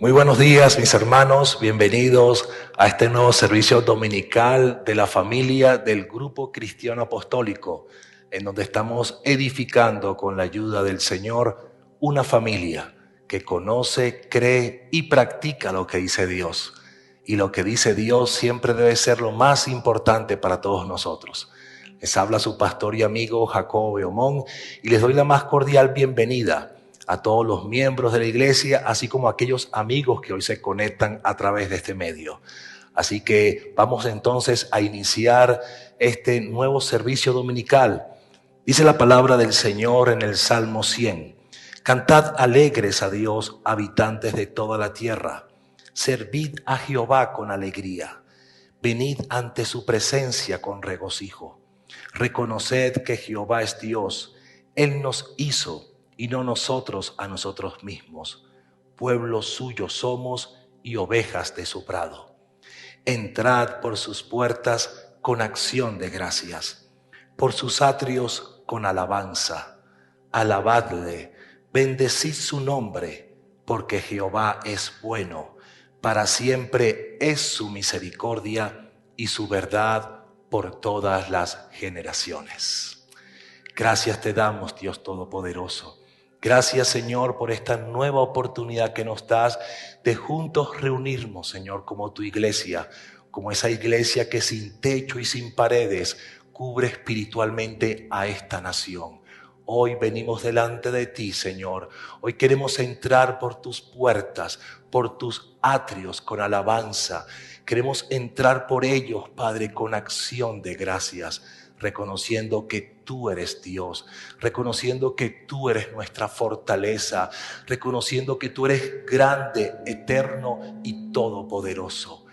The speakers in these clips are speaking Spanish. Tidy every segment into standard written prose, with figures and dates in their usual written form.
Muy buenos días, mis hermanos. Bienvenidos a este nuevo servicio dominical de la familia del Grupo Cristiano Apostólico, en donde estamos edificando con la ayuda del Señor una familia que conoce, cree y practica lo que dice Dios. Y lo que dice Dios siempre debe ser lo más importante para todos nosotros. Les habla su pastor y amigo Jacobo Beomón y les doy la más cordial bienvenida a todos los miembros de la iglesia, así como a aquellos amigos que hoy se conectan a través de este medio. Así que vamos entonces a iniciar este nuevo servicio dominical. Dice la palabra del Señor en el Salmo 100. Cantad alegres a Dios, habitantes de toda la tierra. Servid a Jehová con alegría. Venid ante su presencia con regocijo. Reconoced que Jehová es Dios. Él nos hizo y no nosotros a nosotros mismos. Pueblo suyo somos y ovejas de su prado. Entrad por sus puertas con acción de gracias, por sus atrios con alabanza. Alabadle, bendecid su nombre, porque Jehová es bueno. Para siempre es su misericordia y su verdad por todas las generaciones. Gracias te damos, Dios Todopoderoso. Gracias, Señor, por esta nueva oportunidad que nos das de juntos reunirnos, Señor, como tu iglesia, como esa iglesia que sin techo y sin paredes cubre espiritualmente a esta nación. Hoy venimos delante de ti, Señor. Hoy queremos entrar por tus puertas, por tus atrios con alabanza. Queremos entrar por ellos, Padre, con acción de gracias, reconociendo que tú eres Dios, reconociendo que tú eres nuestra fortaleza, reconociendo que tú eres grande, eterno y todopoderoso.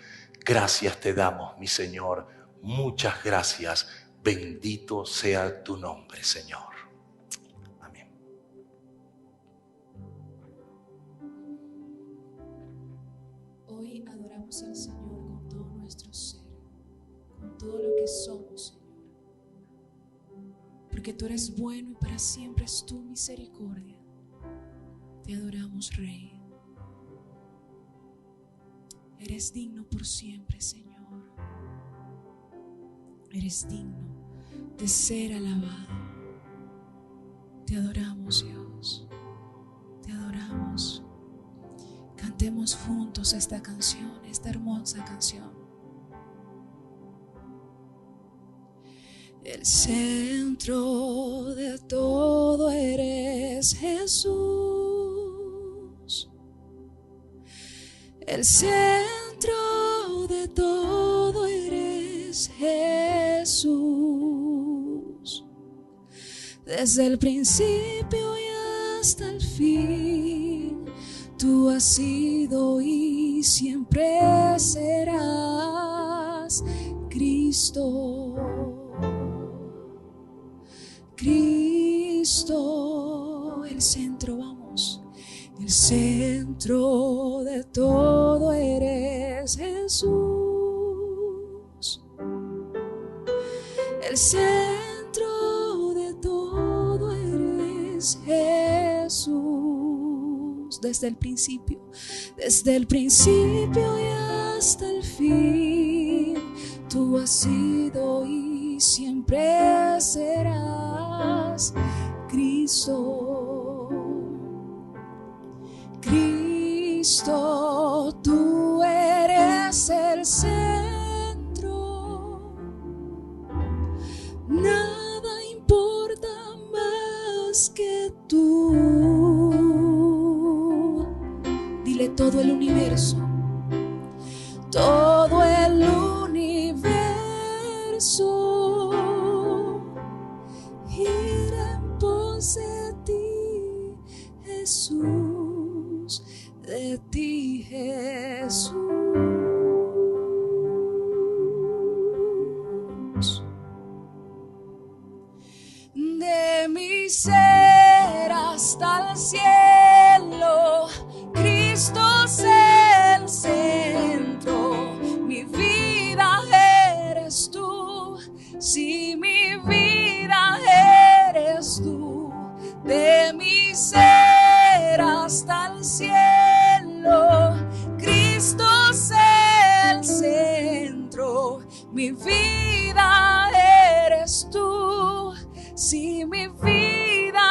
Gracias te damos, mi Señor. Muchas gracias. Bendito sea tu nombre, Señor. Amén. Hoy adoramos al Señor con todo nuestro ser, con todo lo que somos, Señor. Porque tú eres bueno y para siempre es tu misericordia. Te adoramos, Rey. Eres digno por siempre, Señor. Eres digno de ser alabado. Te adoramos, Dios. Te adoramos. Cantemos juntos esta canción, esta hermosa canción. El centro de todo eres Jesús. El centro de todo eres Jesús. Desde el principio y hasta el fin, tú has sido y siempre serás Cristo. Cristo, el centro, vamos. El centro de todo eres Jesús. El centro de todo eres Jesús. Desde el principio y hasta el fin, tú has sido y siempre serás Cristo. Cristo, tú eres el centro. Nada importa más que tú. Dile todo el universo. Todo el universo gira en pos de ti, Jesús, de ti, Jesús. De mi ser hasta el cielo, Cristo es el centro. Mi vida eres tú, si mi vida eres tú. De mi ser hasta el cielo, mi vida eres tú. Si mi vida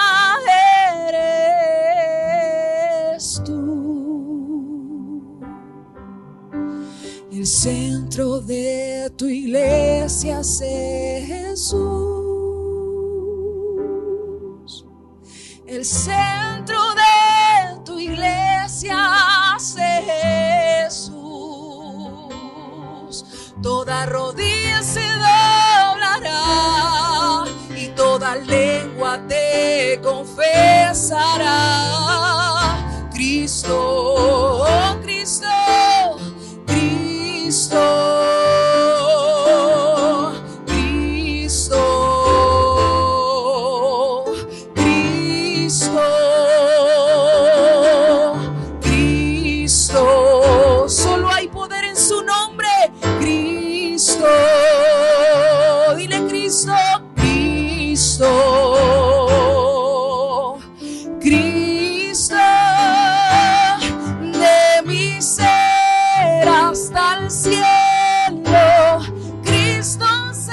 eres tú. El centro de tu iglesia es Jesús. El centro de tu iglesia es Jesús. Toda rodilla se doblará y toda lengua te confesará. Cristo, Cristo, Cristo. Dile Cristo, Cristo, Cristo, de mi ser hasta el cielo. Cristo es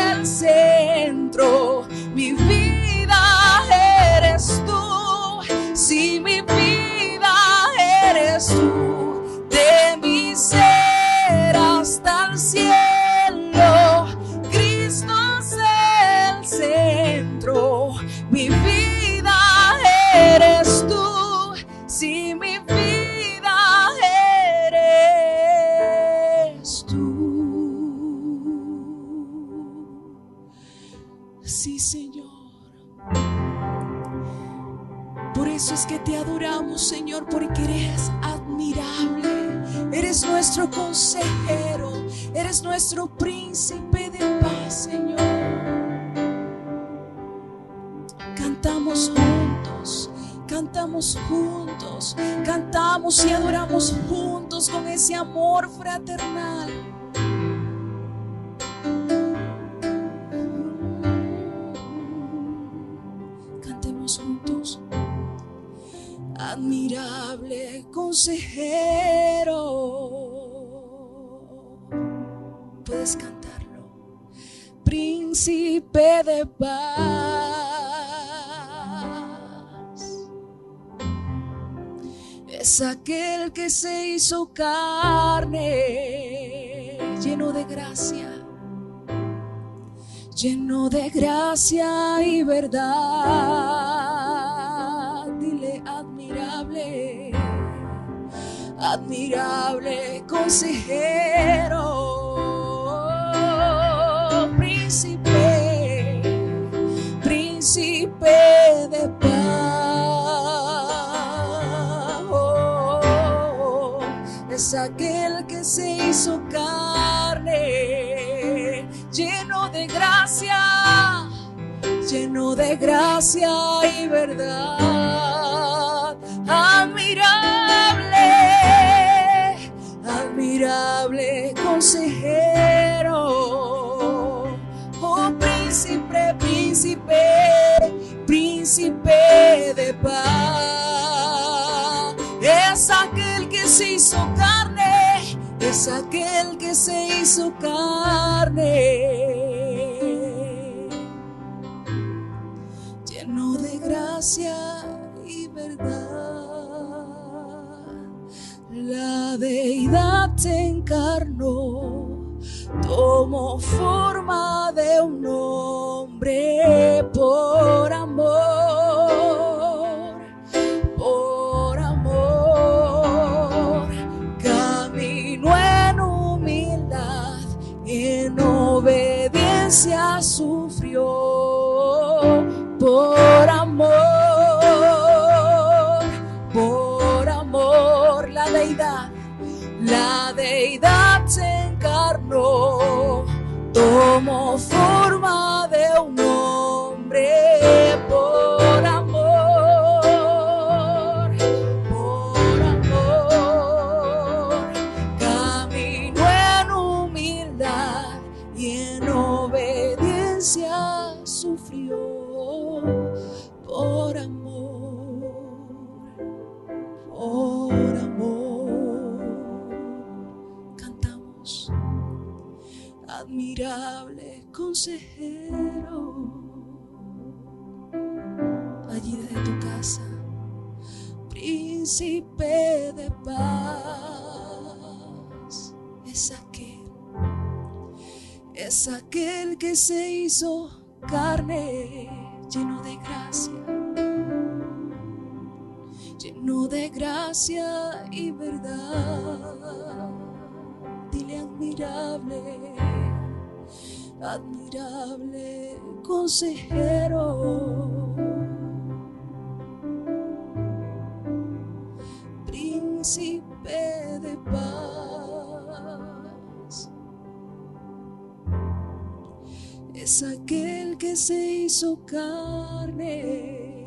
el centro, mi vida eres tú. Si mi vida eres tú, de mi ser hasta el cielo. Cristo es el centro, mi vida eres tú. Si mi vida eres tú. Sí, Señor. Por eso es que te adoramos, Señor, porque eres admirable. Eres nuestro consejero, eres nuestro príncipe de paz, Señor. Cantamos juntos, cantamos juntos, cantamos y adoramos juntos con ese amor fraternal. Cantemos juntos. Admirable consejero. Puedes cantarlo. Príncipe de paz. Es aquel que se hizo carne, lleno de gracia y verdad. Dile admirable, admirable consejero, príncipe, príncipe de paz. Oh, es aquel que se hizo carne, lleno de gracia y verdad. Admirable, admirable consejero. Oh, príncipe, príncipe, príncipe de paz. Es aquel que se hizo carne, es aquel que se hizo carne, lleno de gracia y verdad. La deidad se encarnó, tomó forma de un hombre por amor, por amor. Caminó en humildad, en obediencia sufrió por amor, por amor. La deidad se encarnó, tomó forma de un hombre por amor, por amor. Caminó en humildad y en obediencia sufrió por amor, por amor. Cantamos. admirable consejero. Allí desde tu casa, príncipe de paz, es aquel que se hizo carne, lleno de gracia y verdad. Dile admirable consejero, príncipe de paz, es aquel que se hizo carne,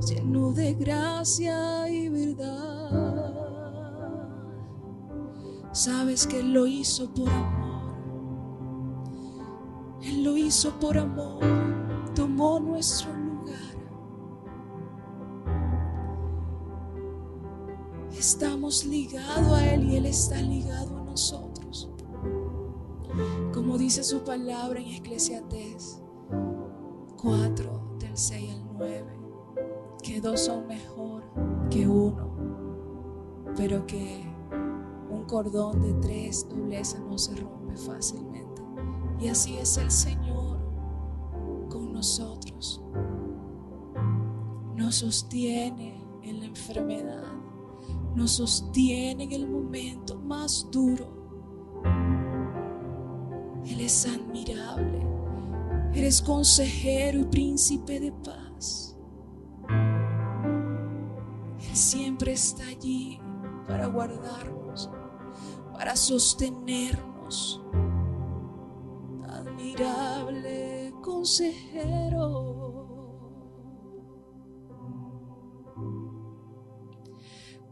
lleno de gracia y verdad. Sabes que Él lo hizo por amor. Él lo hizo por amor. Tomó nuestro lugar. Estamos ligados a Él y Él está ligado a nosotros. Como dice su palabra en Eclesiastés 4, del 6 al 9. Que dos son mejor que uno, pero que un cordón de tres dobleces no se rompe fácilmente. Y así es el Señor con nosotros. Nos sostiene en la enfermedad, nos sostiene en el momento más duro. Él es admirable. Eres consejero y príncipe de paz. Él siempre está allí para guardarnos, para sostenernos. Admirable consejero,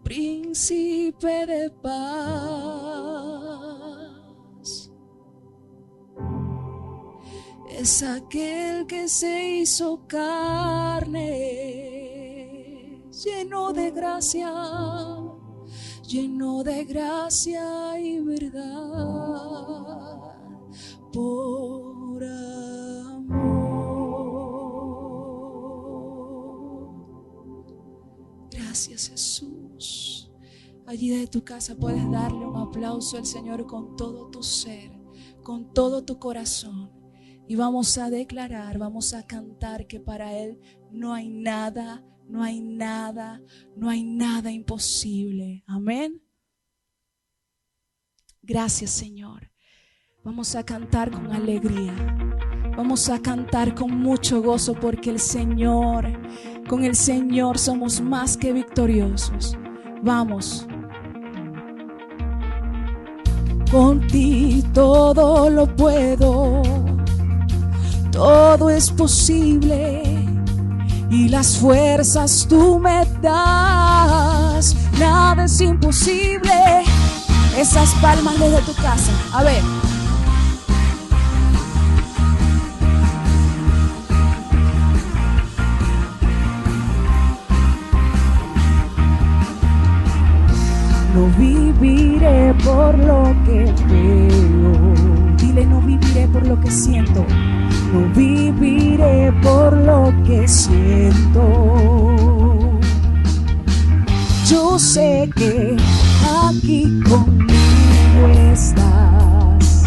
príncipe de paz, es aquel que se hizo carne, lleno de gracia y verdad, por amor. Gracias, Jesús. Allí desde tu casa puedes darle un aplauso al Señor con todo tu ser, con todo tu corazón. Y vamos a declarar, vamos a cantar que para Él no hay nada imposible. Amén. Gracias, Señor. Vamos a cantar con alegría. Vamos a cantar con mucho gozo porque con el Señor somos más que victoriosos. Vamos. Con ti todo lo puedo, todo es posible. Y las fuerzas tú me das, nada es imposible. Esas palmas desde tu casa, a ver. No viviré por lo que veo. Dile, no viviré por lo que siento. No viviré por lo que siento. Yo sé que aquí conmigo estás.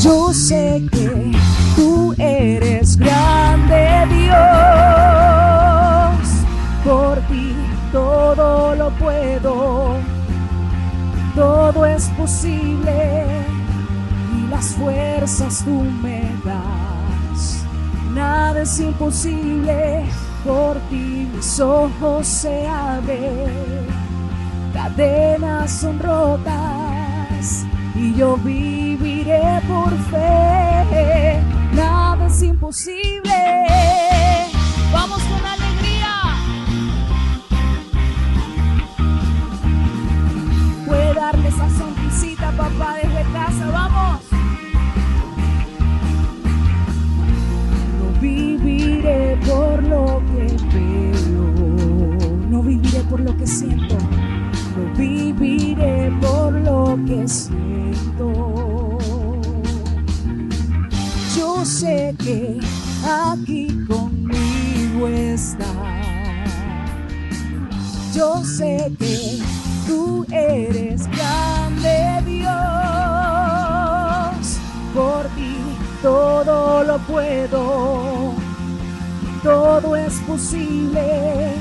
Yo sé que tú eres grande, Dios. Por ti todo lo puedo, todo es posible. Las fuerzas tú me das, nada es imposible. Por ti mis ojos se abren, cadenas son rotas y yo viviré por fe. Nada es imposible. Vamos con alegría. Puede darle esa sonrisita, papá, desde casa. Vamos. Viviré por lo que veo, no viviré por lo que siento, no viviré por siento. Yo sé que aquí conmigo estás. Yo sé que tú eres grande, Dios. Por ti todo lo puedo, todo es posible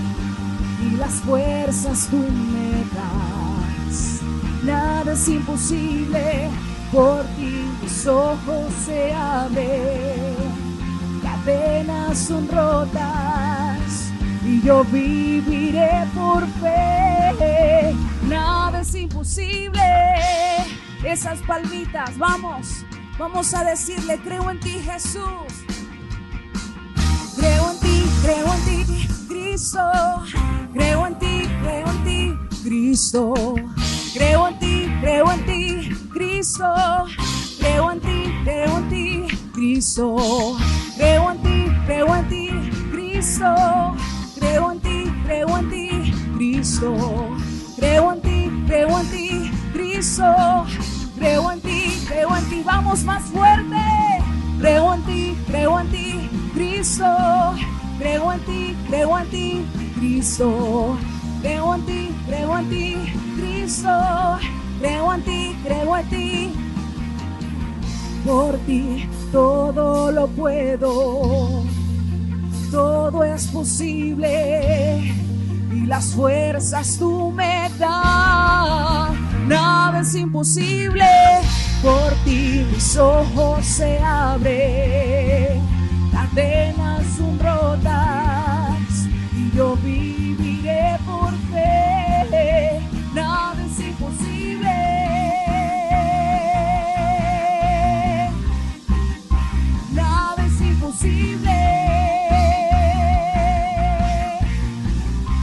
y las fuerzas tú me das. Nada es imposible, por ti mis ojos se abren, cadenas son rotas y yo viviré por fe. Nada es imposible. Esas palmitas, vamos a decirle: creo en ti, Jesús. Creo en ti, Cristo. Creo en ti, Cristo. Creo en ti, Cristo. Creo en ti, Cristo. Creo en ti, Cristo. Creo en ti, Cristo. Creo en ti, Cristo. Creo en ti, vamos más fuerte. Creo en ti, Cristo. Creo en ti, Cristo. Creo en ti, Cristo. Creo en ti. Por ti todo lo puedo, todo es posible y las fuerzas tú me das. Nada es imposible, por ti mis ojos se abren, cadenas son rotas y yo viviré por fe. Nada es imposible. Nada es imposible.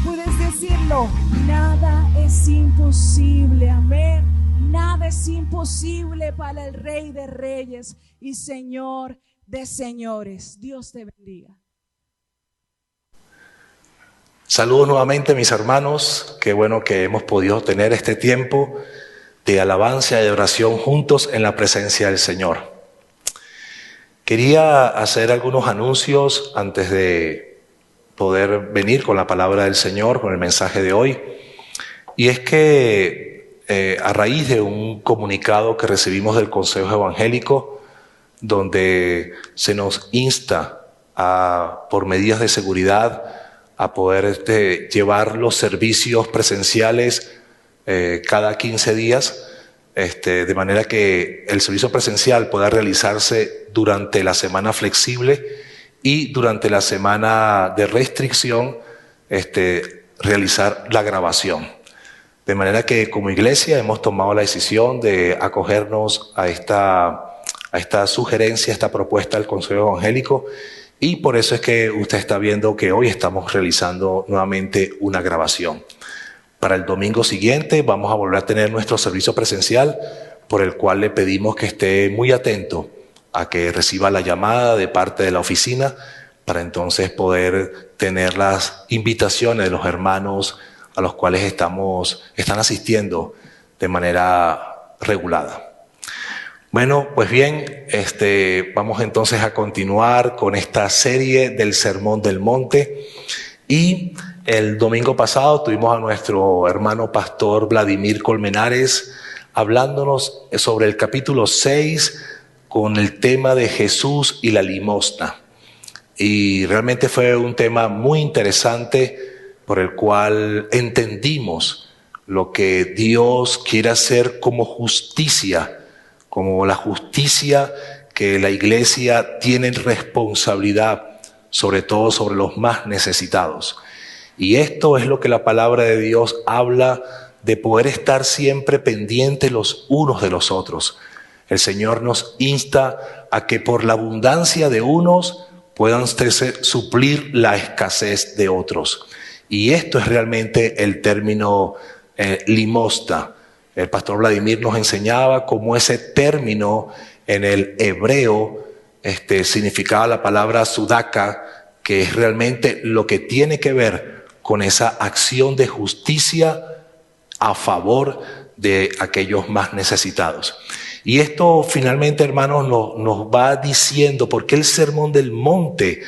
Puedes decirlo. Nada es imposible, amén. Nada es imposible para el Rey de Reyes y Señor de Señores. Dios te bendiga. Saludos nuevamente, mis hermanos. Qué bueno que hemos podido tener este tiempo de alabanza y de oración juntos en la presencia del Señor. Quería hacer algunos anuncios antes de poder venir con la palabra del Señor, con el mensaje de hoy. Y es que a raíz de un comunicado que recibimos del Consejo Evangélico, donde se nos insta por medidas de seguridad a poder llevar los servicios presenciales cada 15 días, de manera que el servicio presencial pueda realizarse durante la semana flexible y durante la semana de restricción realizar la grabación. De manera que como iglesia hemos tomado la decisión de acogernos a esta sugerencia, a esta propuesta del Consejo Evangélico, y por eso es que usted está viendo que hoy estamos realizando nuevamente una grabación. Para el domingo siguiente vamos a volver a tener nuestro servicio presencial, por el cual le pedimos que esté muy atento a que reciba la llamada de parte de la oficina para entonces poder tener las invitaciones de los hermanos a los cuales están asistiendo de manera regulada. Bueno, pues bien, vamos entonces a continuar con esta serie del Sermón del Monte. Y el domingo pasado tuvimos a nuestro hermano pastor Vladimir Colmenares hablándonos sobre el capítulo 6 con el tema de Jesús y la limosna. Y realmente fue un tema muy interesante por el cual entendimos lo que Dios quiere hacer como justicia, como la justicia que la iglesia tiene responsabilidad, sobre todo sobre los más necesitados. Y esto es lo que la palabra de Dios habla, de poder estar siempre pendientes los unos de los otros. El Señor nos insta a que por la abundancia de unos puedan suplir la escasez de otros. Y esto es realmente el término limosna. El pastor Vladimir nos enseñaba cómo ese término en el hebreo significaba la palabra sudaka, que es realmente lo que tiene que ver con esa acción de justicia a favor de aquellos más necesitados. Y esto finalmente, hermanos, nos va diciendo por qué el Sermón del Monte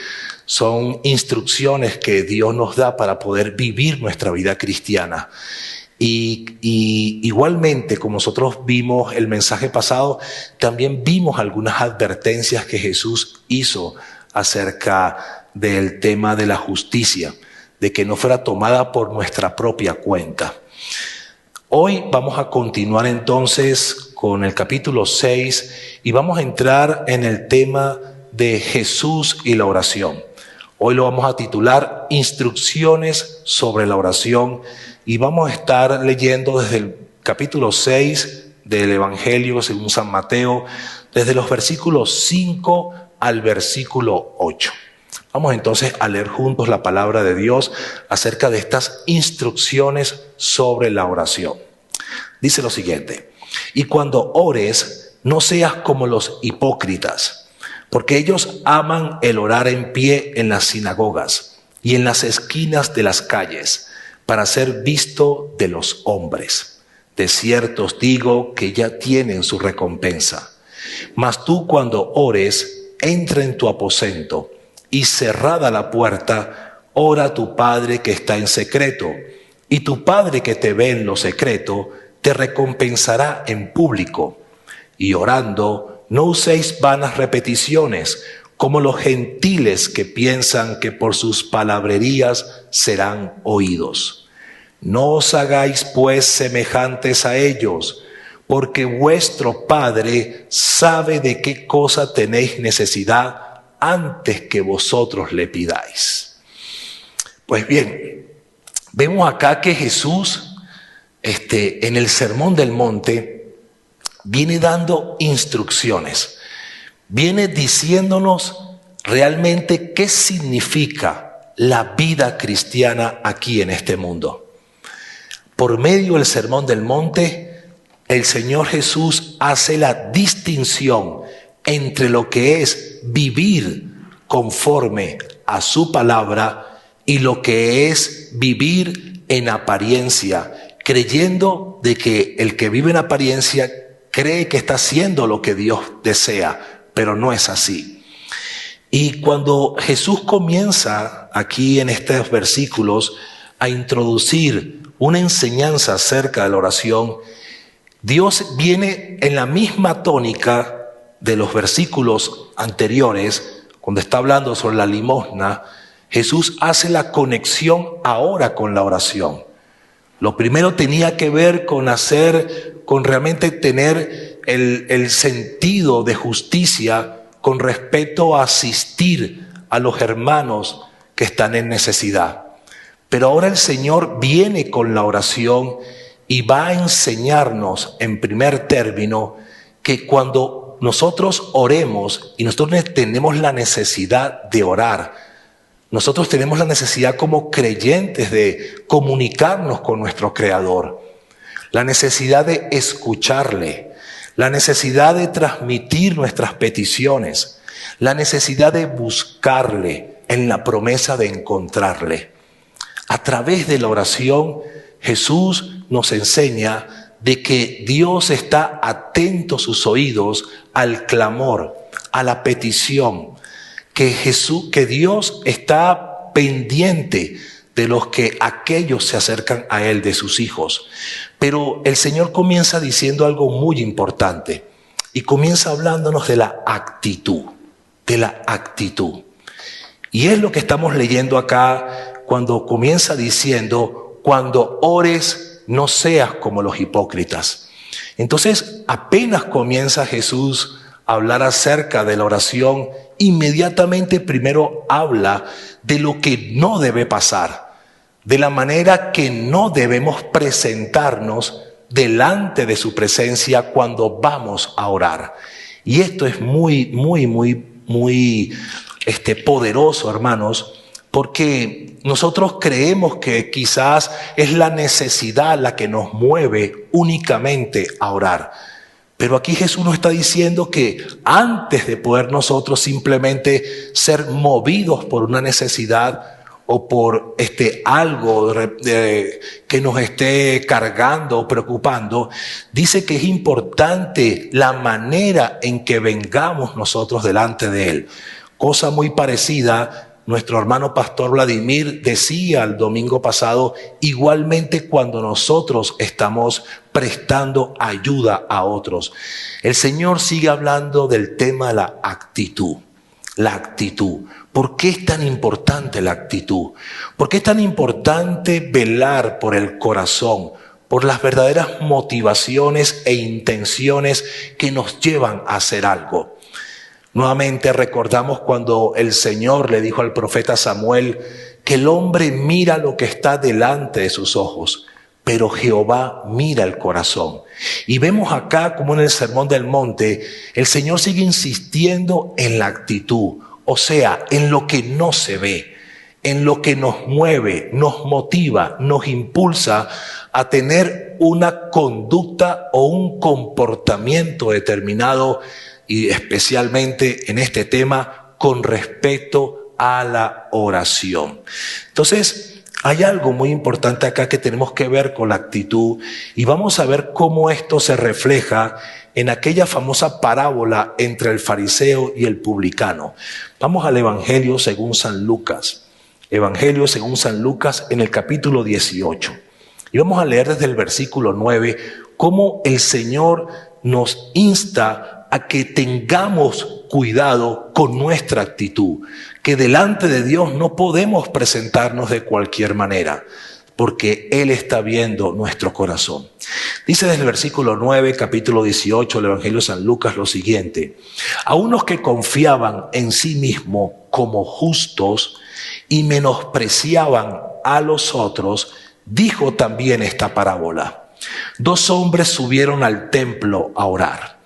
son instrucciones que Dios nos da para poder vivir nuestra vida cristiana. Y igualmente, como nosotros vimos el mensaje pasado, también vimos algunas advertencias que Jesús hizo acerca del tema de la justicia, de que no fuera tomada por nuestra propia cuenta. Hoy vamos a continuar entonces con el capítulo 6 y vamos a entrar en el tema de Jesús y la oración. Hoy lo vamos a titular Instrucciones sobre la oración y vamos a estar leyendo desde el capítulo 6 del Evangelio según San Mateo, desde los versículos 5 al versículo 8. Vamos entonces a leer juntos la palabra de Dios acerca de estas instrucciones sobre la oración. Dice lo siguiente: y cuando ores, no seas como los hipócritas, porque ellos aman el orar en pie en las sinagogas y en las esquinas de las calles, para ser visto de los hombres. De cierto os digo que ya tienen su recompensa. Mas tú, cuando ores, entra en tu aposento, y cerrada la puerta, ora a tu Padre que está en secreto, y tu Padre que te ve en lo secreto te recompensará en público. Y orando, no uséis vanas repeticiones, como los gentiles que piensan que por sus palabrerías serán oídos. No os hagáis pues semejantes a ellos, porque vuestro Padre sabe de qué cosa tenéis necesidad antes que vosotros le pidáis. Pues bien, vemos acá que Jesús, en el Sermón del Monte, viene dando instrucciones, viene diciéndonos realmente qué significa la vida cristiana aquí en este mundo. Por medio del Sermón del Monte, el Señor Jesús hace la distinción entre lo que es vivir conforme a su palabra y lo que es vivir en apariencia, creyendo de que el que vive en apariencia cree que está haciendo lo que Dios desea, pero no es así. Y cuando Jesús comienza aquí en estos versículos a introducir una enseñanza acerca de la oración, Dios viene en la misma tónica de los versículos anteriores, cuando está hablando sobre la limosna. Jesús hace la conexión ahora con la oración. Lo primero tenía que ver con realmente tener el sentido de justicia con respecto a asistir a los hermanos que están en necesidad. Pero ahora el Señor viene con la oración y va a enseñarnos en primer término que cuando nosotros oremos y nosotros tenemos la necesidad de orar, nosotros tenemos la necesidad como creyentes de comunicarnos con nuestro Creador, la necesidad de escucharle, la necesidad de transmitir nuestras peticiones, la necesidad de buscarle en la promesa de encontrarle. A través de la oración, Jesús nos enseña de que Dios está atento a sus oídos al clamor, a la petición, que Dios está pendiente de aquellos se acercan a Él, de sus hijos. Pero el Señor comienza diciendo algo muy importante y comienza hablándonos de la actitud, Y es lo que estamos leyendo acá cuando comienza diciendo: cuando ores, no seas como los hipócritas. Entonces, apenas comienza Jesús a hablar acerca de la oración, inmediatamente primero habla de lo que no debe pasar, de la manera que no debemos presentarnos delante de su presencia cuando vamos a orar. Y esto es muy poderoso, hermanos, porque nosotros creemos que quizás es la necesidad la que nos mueve únicamente a orar. Pero aquí Jesús nos está diciendo que antes de poder nosotros simplemente ser movidos por una necesidad o por algo que nos esté cargando o preocupando, dice que es importante la manera en que vengamos nosotros delante de Él. Cosa muy parecida, nuestro hermano pastor Vladimir decía el domingo pasado, igualmente cuando nosotros estamos prestando ayuda a otros. El Señor sigue hablando del tema de la actitud. La actitud. ¿Por qué es tan importante la actitud? ¿Por qué es tan importante velar por el corazón, por las verdaderas motivaciones e intenciones que nos llevan a hacer algo? Nuevamente recordamos cuando el Señor le dijo al profeta Samuel que el hombre mira lo que está delante de sus ojos, pero Jehová mira el corazón. Y vemos acá como en el Sermón del Monte, el Señor sigue insistiendo en la actitud, o sea, en lo que no se ve, en lo que nos mueve, nos motiva, nos impulsa a tener una conducta o un comportamiento determinado, y especialmente en este tema con respecto a la oración. Entonces, hay algo muy importante acá que tenemos que ver con la actitud y vamos a ver cómo esto se refleja en aquella famosa parábola entre el fariseo y el publicano. Vamos al Evangelio según San Lucas. Evangelio según San Lucas en el capítulo 18. Y vamos a leer desde el versículo 9 cómo el Señor nos insta a que tengamos cuidado con nuestra actitud, que delante de Dios no podemos presentarnos de cualquier manera, porque Él está viendo nuestro corazón. Dice desde el versículo 9, capítulo 18, del Evangelio de San Lucas, lo siguiente: a unos que confiaban en sí mismos como justos y menospreciaban a los otros, dijo también esta parábola. 2 hombres subieron al templo a orar.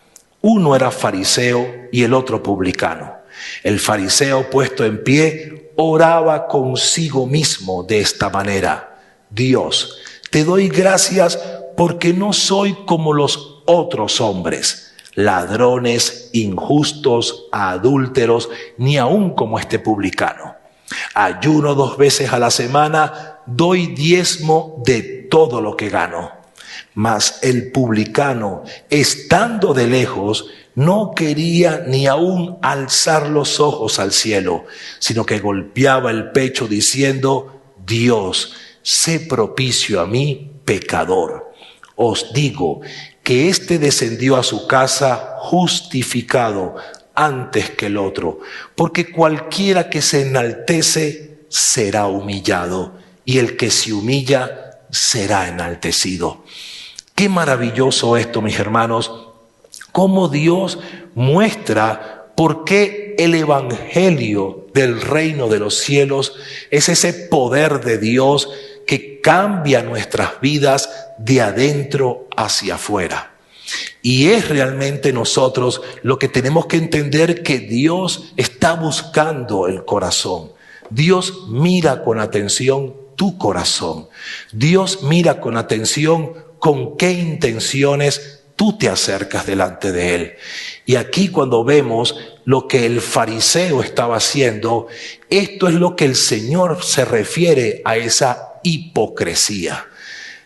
Uno era fariseo y el otro publicano. El fariseo, puesto en pie, oraba consigo mismo de esta manera: Dios, te doy gracias porque no soy como los otros hombres, ladrones, injustos, adúlteros, ni aun como este publicano. Ayuno 2 veces a la semana, doy diezmo de todo lo que gano. Mas el publicano, estando de lejos, no quería ni aún alzar los ojos al cielo, sino que golpeaba el pecho diciendo: Dios, sé propicio a mí, pecador. Os digo que éste descendió a su casa justificado antes que el otro, porque cualquiera que se enaltece será humillado, y el que se humilla será enaltecido. Qué maravilloso esto, mis hermanos, cómo Dios muestra por qué el evangelio del reino de los cielos es ese poder de Dios que cambia nuestras vidas de adentro hacia afuera. Y es realmente nosotros lo que tenemos que entender, que Dios está buscando el corazón. Dios mira con atención tu corazón. Dios mira con atención con qué intenciones tú te acercas delante de Él. Y aquí cuando vemos lo que el fariseo estaba haciendo, esto es lo que el Señor se refiere a esa hipocresía.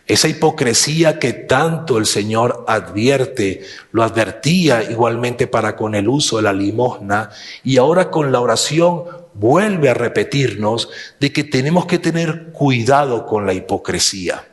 Esa hipocresía que tanto el Señor advierte, lo advertía igualmente para con el uso de la limosna, y ahora con la oración vuelve a repetirnos de que tenemos que tener cuidado con la hipocresía.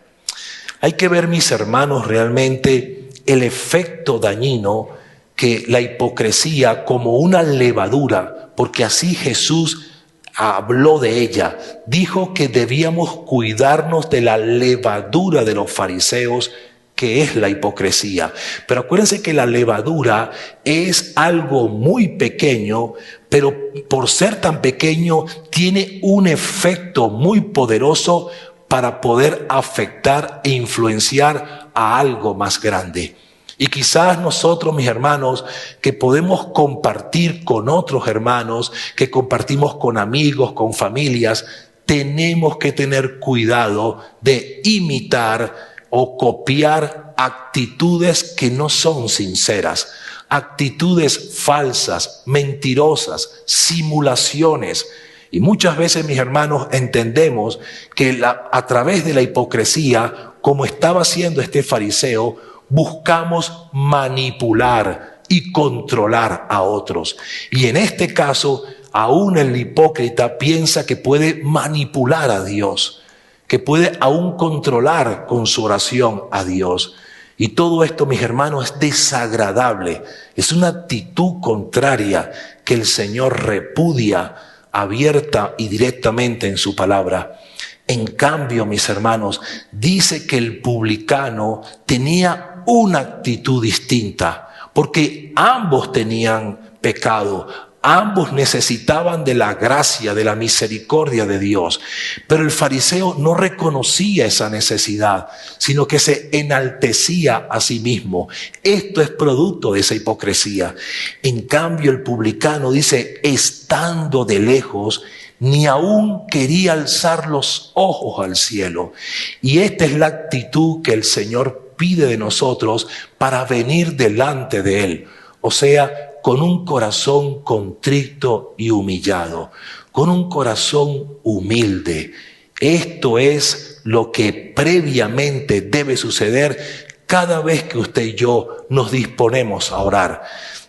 Hay que ver, mis hermanos, realmente el efecto dañino que la hipocresía, como una levadura, porque así Jesús habló de ella, dijo que debíamos cuidarnos de la levadura de los fariseos, que es la hipocresía. Pero acuérdense que la levadura es algo muy pequeño, pero por ser tan pequeño tiene un efecto muy poderoso para poder afectar e influenciar a algo más grande. Y quizás nosotros, mis hermanos, que podemos compartir con otros hermanos, que compartimos con amigos, con familias, tenemos que tener cuidado de imitar o copiar actitudes que no son sinceras, actitudes falsas, mentirosas, simulaciones. Y muchas veces, mis hermanos, entendemos que a través de la hipocresía, como estaba haciendo este fariseo, buscamos manipular y controlar a otros. Y en este caso, aún el hipócrita piensa que puede manipular a Dios, que puede aún controlar con su oración a Dios. Y todo esto, mis hermanos, es desagradable. Es una actitud contraria que el Señor repudia abierta y directamente en su palabra. En cambio, mis hermanos, dice que el publicano tenía una actitud distinta, porque ambos tenían pecado, ambos necesitaban de la gracia, de la misericordia de Dios. Pero el fariseo no reconocía esa necesidad, sino que se enaltecía a sí mismo. Esto es producto de esa hipocresía. En cambio, el publicano dice, estando de lejos, ni aún quería alzar los ojos al cielo. Y esta es la actitud que el Señor pide de nosotros para venir delante de Él. O sea, con un corazón contrito y humillado, con un corazón humilde. Esto es lo que previamente debe suceder cada vez que usted y yo nos disponemos a orar.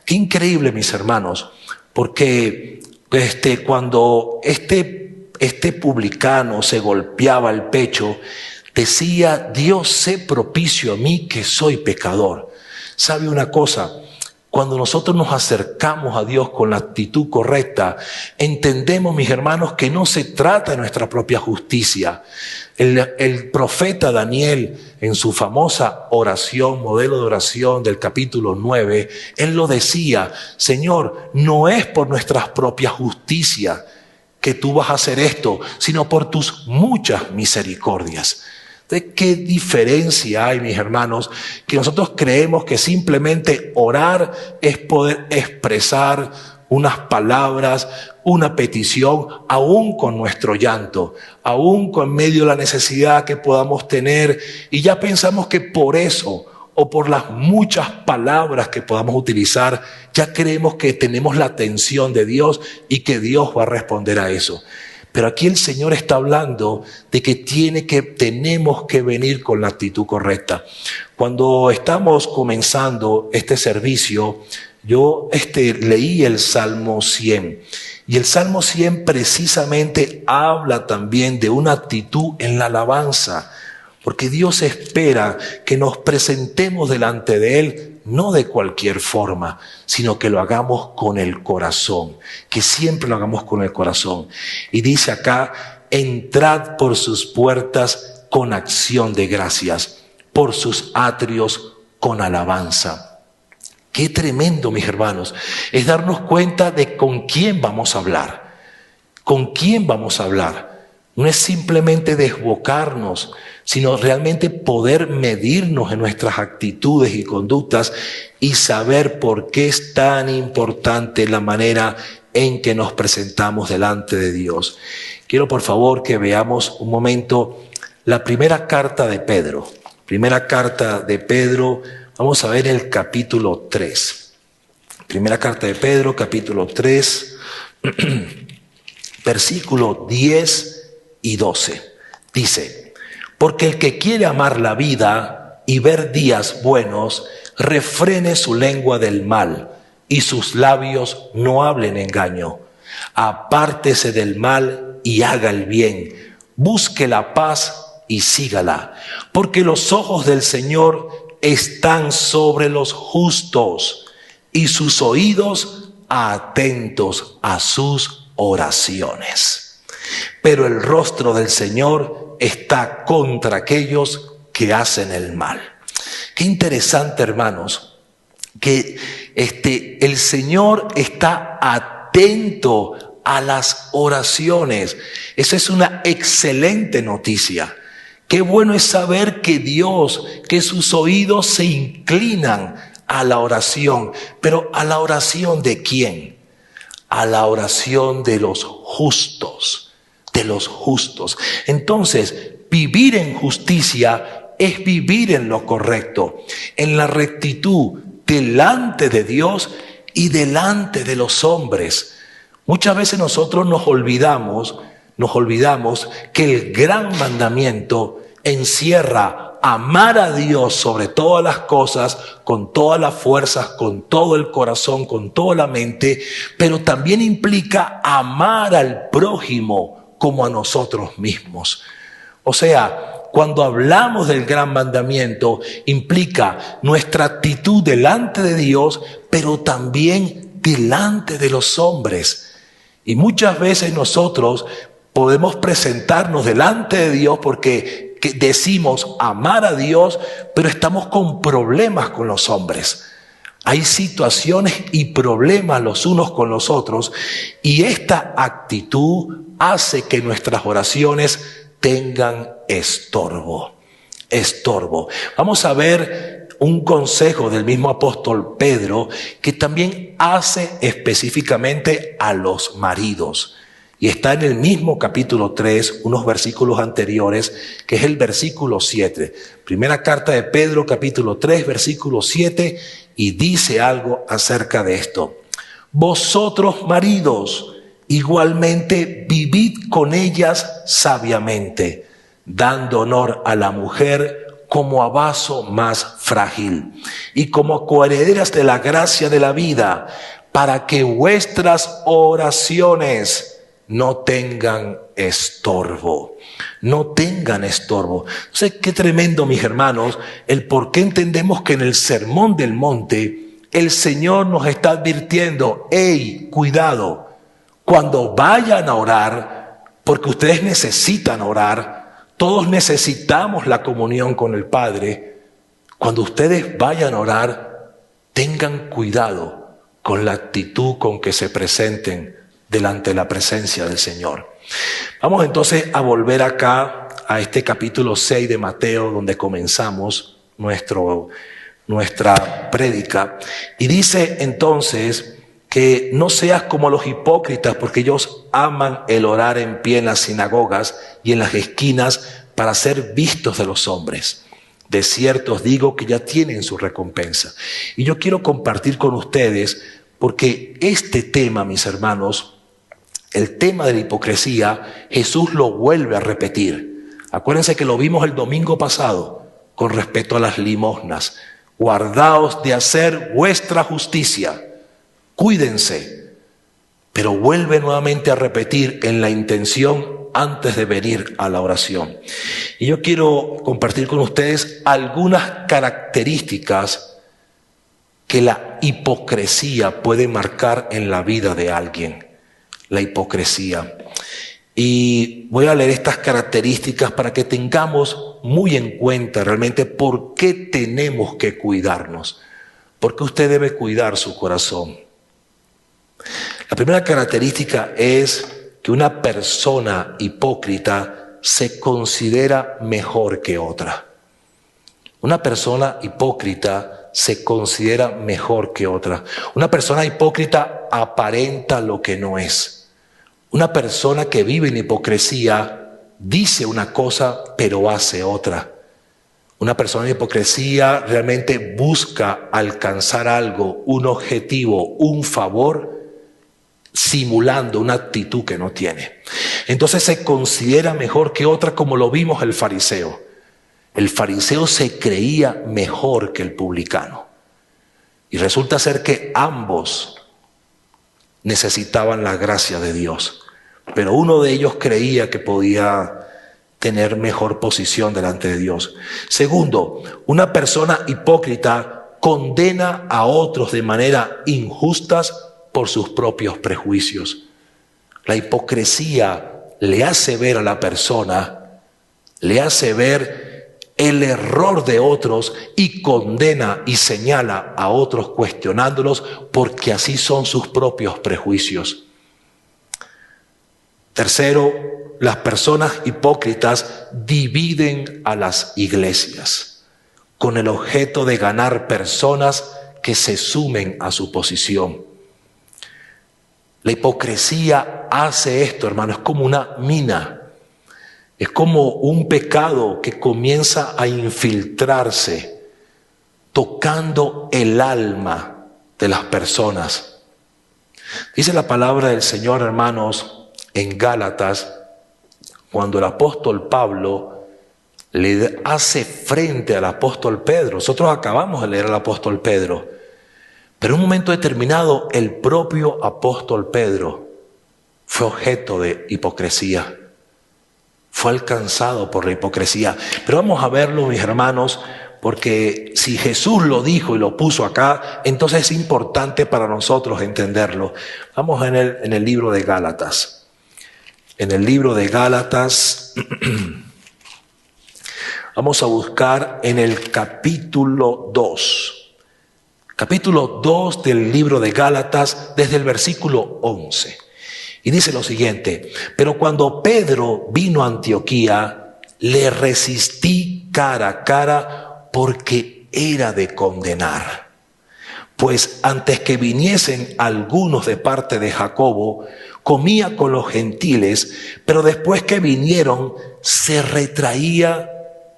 Qué increíble, mis hermanos, porque cuando este publicano se golpeaba el pecho, decía, Dios, sé propicio a mí que soy pecador. ¿Sabe una cosa? Cuando nosotros nos acercamos a Dios con la actitud correcta, entendemos, mis hermanos, que no se trata de nuestra propia justicia. El profeta Daniel, en su famosa oración, modelo de oración del capítulo 9, él lo decía, Señor, no es por nuestras propias justicias que tú vas a hacer esto, sino por tus muchas misericordias. ¿De qué diferencia hay, mis hermanos? Que nosotros creemos que simplemente orar es poder expresar unas palabras, una petición, aún con nuestro llanto, aún con medio de la necesidad que podamos tener, y ya pensamos que por eso o por las muchas palabras que podamos utilizar, ya creemos que tenemos la atención de Dios y que Dios va a responder a eso. Pero aquí el Señor está hablando de que tenemos que venir con la actitud correcta. Cuando estamos comenzando este servicio, yo leí el Salmo 100. Y el Salmo 100 precisamente habla también de una actitud en la alabanza. Porque Dios espera que nos presentemos delante de Él, no de cualquier forma, sino que lo hagamos con el corazón, que siempre lo hagamos con el corazón. Y dice acá, entrad por sus puertas con acción de gracias, por sus atrios con alabanza. Qué tremendo, mis hermanos, es darnos cuenta de con quién vamos a hablar. ¿Con quién vamos a hablar? No es simplemente desbocarnos, sino realmente poder medirnos en nuestras actitudes y conductas y saber por qué es tan importante la manera en que nos presentamos delante de Dios. Quiero, por favor, que veamos un momento la primera carta de Pedro. Primera carta de Pedro, vamos a ver el capítulo 3. Primera carta de Pedro, capítulo 3, versículo 10 y 12. Dice, porque el que quiere amar la vida y ver días buenos, refrene su lengua del mal y sus labios no hablen engaño. Apártese del mal y haga el bien. Busque la paz y sígala. Porque los ojos del Señor están sobre los justos y sus oídos atentos a sus oraciones. Pero el rostro del Señor está contra aquellos que hacen el mal. Qué interesante, hermanos, que el Señor está atento a las oraciones. Esa es una excelente noticia. Qué bueno es saber que Dios, que sus oídos se inclinan a la oración. Pero ¿a la oración de quién? A la oración de los justos. De los justos. Entonces, vivir en justicia es vivir en lo correcto, en la rectitud delante de Dios y delante de los hombres. Muchas veces nosotros nos olvidamos que el gran mandamiento encierra amar a Dios sobre todas las cosas, con todas las fuerzas, con todo el corazón, con toda la mente, pero también implica amar al prójimo como a nosotros mismos. O sea, cuando hablamos del gran mandamiento, implica nuestra actitud delante de Dios, pero también delante de los hombres. Y muchas veces nosotros podemos presentarnos delante de Dios porque decimos amar a Dios, pero estamos con problemas con los hombres. Hay situaciones y problemas los unos con los otros, y esta actitud hace que nuestras oraciones tengan estorbo. Vamos a ver un consejo del mismo apóstol Pedro que también hace específicamente a los maridos. Y está en el mismo capítulo 3, unos versículos anteriores, que es el versículo 7. Primera carta de Pedro, capítulo 3, versículo 7, y dice algo acerca de esto. Vosotros, maridos, igualmente vivid con ellas sabiamente, dando honor a la mujer como a vaso más frágil y como coherederas de la gracia de la vida, para que vuestras oraciones no tengan estorbo. No tengan estorbo. Entonces, qué tremendo, mis hermanos, el por qué entendemos que en el Sermón del Monte el Señor nos está advirtiendo: hey, cuidado, cuando vayan a orar, porque ustedes necesitan orar, todos necesitamos la comunión con el Padre. Cuando ustedes vayan a orar, tengan cuidado con la actitud con que se presenten delante de la presencia del Señor. Vamos entonces a volver acá a este capítulo 6 de Mateo, donde comenzamos nuestra prédica. Y dice entonces que no seas como los hipócritas, porque ellos aman el orar en pie en las sinagogas y en las esquinas para ser vistos de los hombres. De cierto os digo que ya tienen su recompensa. Y yo quiero compartir con ustedes, porque este tema, mis hermanos, el tema de la hipocresía, Jesús lo vuelve a repetir. Acuérdense que lo vimos el domingo pasado con respecto a las limosnas. Guardaos de hacer vuestra justicia. Cuídense, pero vuelve nuevamente a repetir en la intención antes de venir a la oración. Y yo quiero compartir con ustedes algunas características que la hipocresía puede marcar en la vida de alguien. La hipocresía. Y voy a leer estas características para que tengamos muy en cuenta realmente por qué tenemos que cuidarnos. ¿Por qué usted debe cuidar su corazón? La primera característica es que una persona hipócrita se considera mejor que otra. Una persona hipócrita se considera mejor que otra. Una persona hipócrita aparenta lo que no es. Una persona que vive en hipocresía dice una cosa pero hace otra. Una persona en hipocresía realmente busca alcanzar algo, un objetivo, un favor, simulando una actitud que no tiene. Entonces se considera mejor que otra, como lo vimos el fariseo. El fariseo se creía mejor que el publicano. Y resulta ser que ambos necesitaban la gracia de Dios. Pero uno de ellos creía que podía tener mejor posición delante de Dios. Segundo, una persona hipócrita condena a otros de manera injusta por sus propios prejuicios. La hipocresía le hace ver a la persona, le hace ver el error de otros y condena y señala a otros cuestionándolos porque así son sus propios prejuicios. Tercero, las personas hipócritas dividen a las iglesias con el objeto de ganar personas que se sumen a su posición. La hipocresía hace esto, hermano, es como una mina. Es como un pecado que comienza a infiltrarse, tocando el alma de las personas. Dice la palabra del Señor, hermanos, en Gálatas, cuando el apóstol Pablo le hace frente al apóstol Pedro. Nosotros acabamos de leer al apóstol Pedro, pero en un momento determinado el propio apóstol Pedro fue objeto de hipocresía. Fue alcanzado por la hipocresía. Pero vamos a verlo, mis hermanos, porque si Jesús lo dijo y lo puso acá, entonces es importante para nosotros entenderlo. Vamos en el libro de Gálatas. En el libro de Gálatas, vamos a buscar en el capítulo 2. Capítulo 2 del libro de Gálatas, desde el versículo 11. Y dice lo siguiente: pero cuando Pedro vino a Antioquía, le resistí cara a cara porque era de condenar. Pues antes que viniesen algunos de parte de Jacobo, comía con los gentiles, pero después que vinieron, se retraía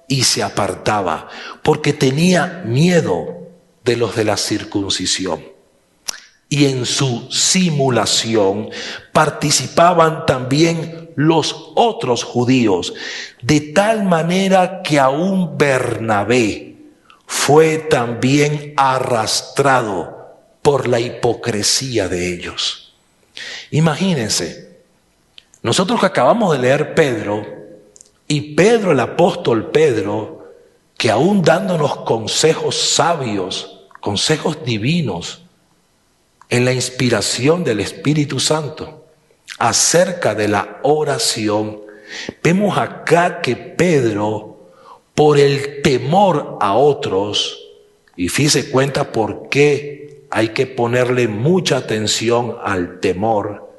y se apartaba, porque tenía miedo de los de la circuncisión. Y en su simulación participaban también los otros judíos, de tal manera que aún Bernabé fue también arrastrado por la hipocresía de ellos. Imagínense, nosotros que acabamos de leer Pedro, y Pedro, el apóstol Pedro, que aún dándonos consejos sabios, consejos divinos, en la inspiración del Espíritu Santo acerca de la oración, vemos acá que Pedro, por el temor a otros, y fíjese cuenta por qué hay que ponerle mucha atención al temor,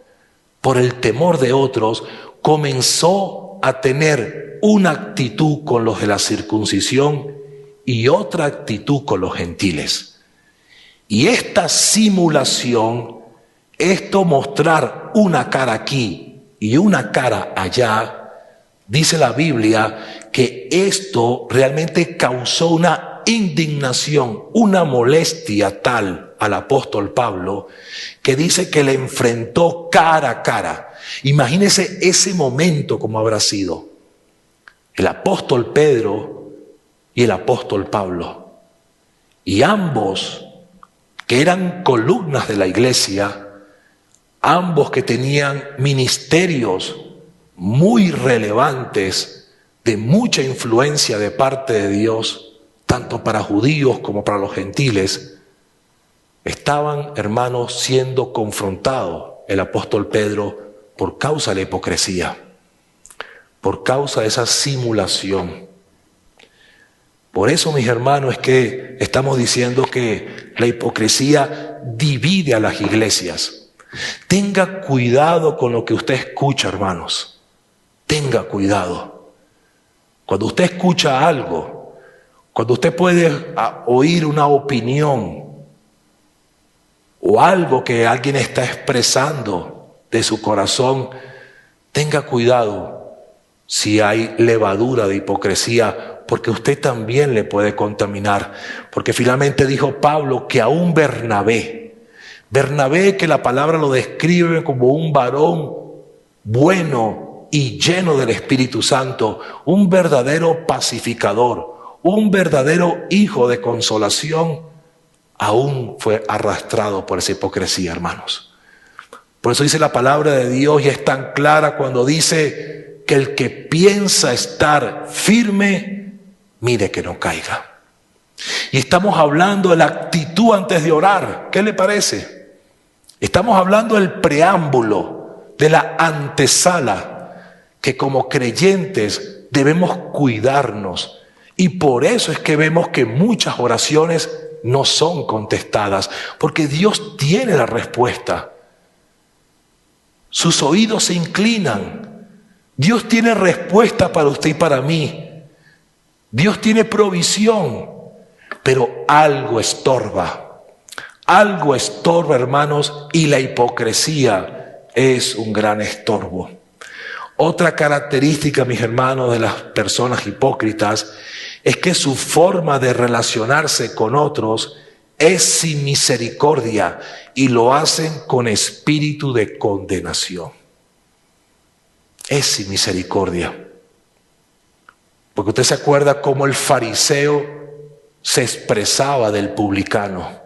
por el temor de otros, comenzó a tener una actitud con los de la circuncisión y otra actitud con los gentiles. Y esta simulación, esto mostrar una cara aquí y una cara allá, dice la Biblia que esto realmente causó una indignación, una molestia tal al apóstol Pablo, que dice que le enfrentó cara a cara. Imagínese ese momento como habrá sido. El apóstol Pedro y el apóstol Pablo. Y ambos, que eran columnas de la iglesia, ambos que tenían ministerios muy relevantes, de mucha influencia de parte de Dios, tanto para judíos como para los gentiles, estaban, hermanos, siendo confrontados, el apóstol Pedro, por causa de la hipocresía, por causa de esa simulación. Por eso, mis hermanos, es que estamos diciendo que la hipocresía divide a las iglesias. Tenga cuidado con lo que usted escucha, hermanos. Tenga cuidado. Cuando usted escucha algo, cuando usted puede oír una opinión o algo que alguien está expresando de su corazón, tenga cuidado si hay levadura de hipocresía, porque usted también le puede contaminar. Porque finalmente dijo Pablo que aún Bernabé, que la palabra lo describe como un varón bueno y lleno del Espíritu Santo, un verdadero pacificador, un verdadero hijo de consolación, aún fue arrastrado por esa hipocresía, hermanos. Por eso dice la palabra de Dios, y es tan clara cuando dice que el que piensa estar firme, mire que no caiga. Y estamos hablando de la actitud antes de orar. ¿Qué le parece? Estamos hablando del preámbulo, de la antesala, que como creyentes debemos cuidarnos. Y por eso es que vemos que muchas oraciones no son contestadas, porque Dios tiene la respuesta. Sus oídos se inclinan. Dios tiene respuesta para usted y para mí. Dios tiene provisión, pero algo estorba, hermanos, y la hipocresía es un gran estorbo. Otra característica, mis hermanos, de las personas hipócritas es que su forma de relacionarse con otros es sin misericordia y lo hacen con espíritu de condenación. Es sin misericordia. Porque usted se acuerda cómo el fariseo se expresaba del publicano,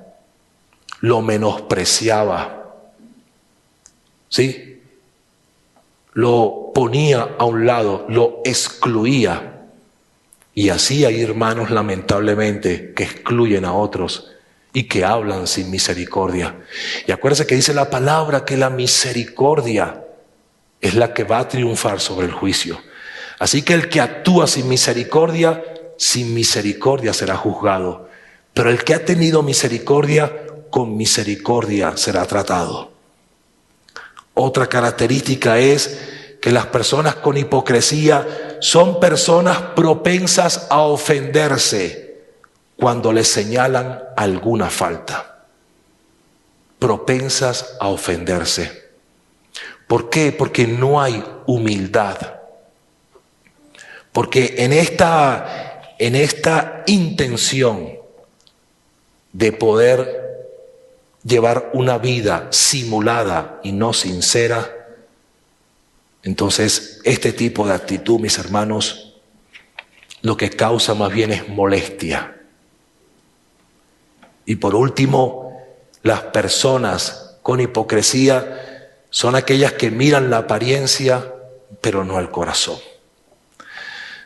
lo menospreciaba, ¿sí? Lo ponía a un lado, lo excluía. Y así hay hermanos, lamentablemente, que excluyen a otros y que hablan sin misericordia. Y acuérdense que dice la palabra que la misericordia es la que va a triunfar sobre el juicio. Así que el que actúa sin misericordia será juzgado. Pero el que ha tenido misericordia, con misericordia será tratado. Otra característica es que las personas con hipocresía son personas propensas a ofenderse cuando les señalan alguna falta. Propensas a ofenderse. ¿Por qué? Porque no hay humildad. Porque en esta intención de poder llevar una vida simulada y no sincera, entonces este tipo de actitud, mis hermanos, lo que causa más bien es molestia. Y por último, las personas con hipocresía son aquellas que miran la apariencia, pero no el corazón.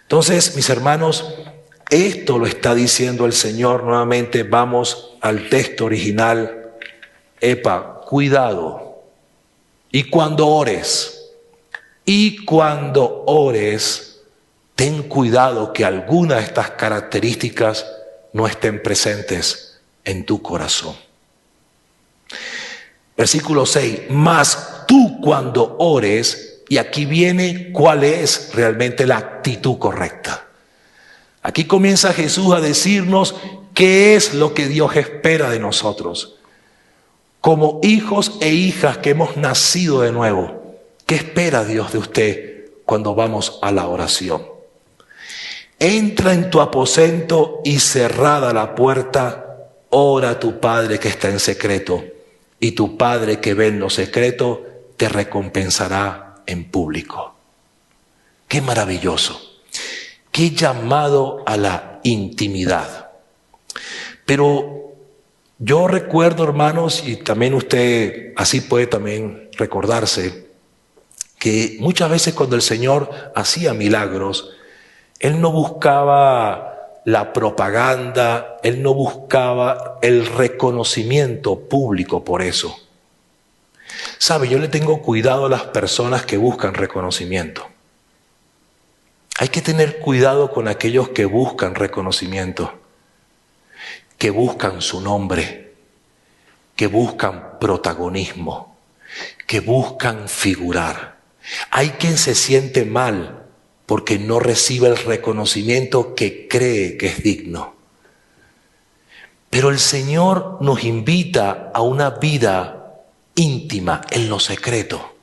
Entonces, mis hermanos, esto lo está diciendo el Señor. Nuevamente vamos al texto original. Epa, cuidado. Y cuando ores, ten cuidado que alguna de estas características no estén presentes en tu corazón. Versículo 6, mas tú cuando ores, y aquí viene cuál es realmente la actitud correcta. Aquí comienza Jesús a decirnos qué es lo que Dios espera de nosotros. Como hijos e hijas que hemos nacido de nuevo, ¿qué espera Dios de usted cuando vamos a la oración? Entra en tu aposento y cerrada la puerta, ora a tu Padre que está en secreto, y tu Padre que ve en lo secreto te recompensará en público. Qué maravilloso, qué llamado a la intimidad. Pero yo recuerdo, hermanos, y también usted así puede también recordarse, que muchas veces cuando el Señor hacía milagros, Él no buscaba la propaganda, Él no buscaba el reconocimiento público por eso. ¿Sabe? Yo le tengo cuidado a las personas que buscan reconocimiento. Hay que tener cuidado con aquellos que buscan reconocimiento, que buscan su nombre, que buscan protagonismo, que buscan figurar. Hay quien se siente mal porque no recibe el reconocimiento que cree que es digno. Pero el Señor nos invita a una vida íntima, en lo secreto.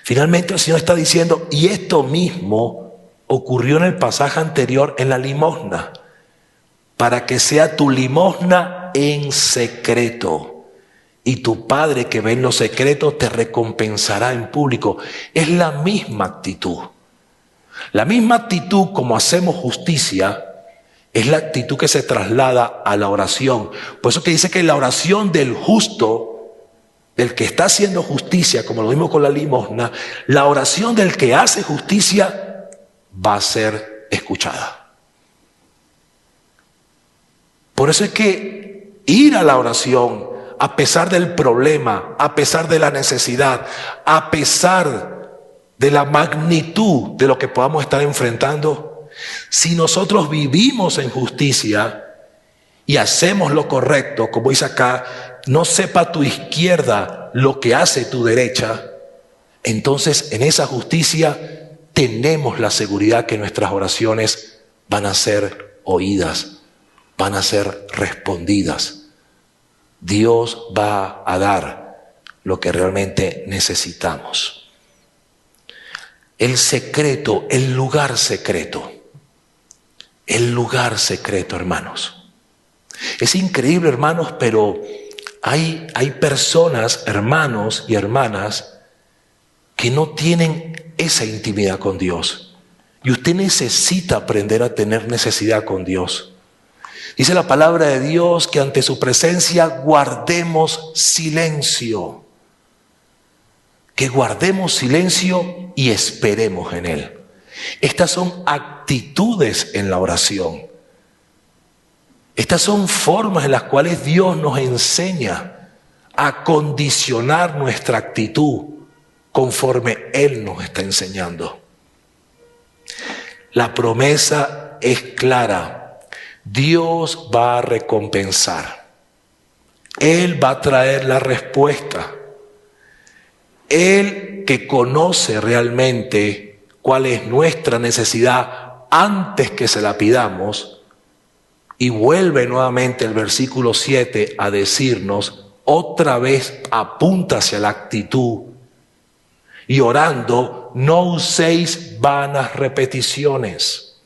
Finalmente el Señor está diciendo, y esto mismo ocurrió en el pasaje anterior en la limosna, para que sea tu limosna en secreto, y tu Padre que ve en lo secreto te recompensará en público. Es la misma actitud. La misma actitud como hacemos justicia, es la actitud que se traslada a la oración. Por eso que dice que la oración del justo, del que está haciendo justicia, como lo vimos con la limosna, la oración del que hace justicia va a ser escuchada. Por eso es que ir a la oración, a pesar del problema, a pesar de la necesidad, a pesar de la magnitud de lo que podamos estar enfrentando, si nosotros vivimos en justicia y hacemos lo correcto, como dice acá, no sepa tu izquierda lo que hace tu derecha, entonces en esa justicia tenemos la seguridad que nuestras oraciones van a ser oídas, van a ser respondidas. Dios va a dar lo que realmente necesitamos. El secreto, el lugar secreto, hermanos. Es increíble, hermanos, pero hay personas, hermanos y hermanas, que no tienen esa intimidad con Dios. Y usted necesita aprender a tener necesidad con Dios. Dice la palabra de Dios que ante su presencia guardemos silencio. Que guardemos silencio y esperemos en Él. Estas son actitudes en la oración. Estas son formas en las cuales Dios nos enseña a condicionar nuestra actitud conforme Él nos está enseñando. La promesa es clara. Dios va a recompensar. Él va a traer la respuesta. Él que conoce realmente cuál es nuestra necesidad antes que se la pidamos. Y vuelve nuevamente el versículo 7 a decirnos, otra vez apunta hacia la actitud. Y orando, no uséis vanas repeticiones.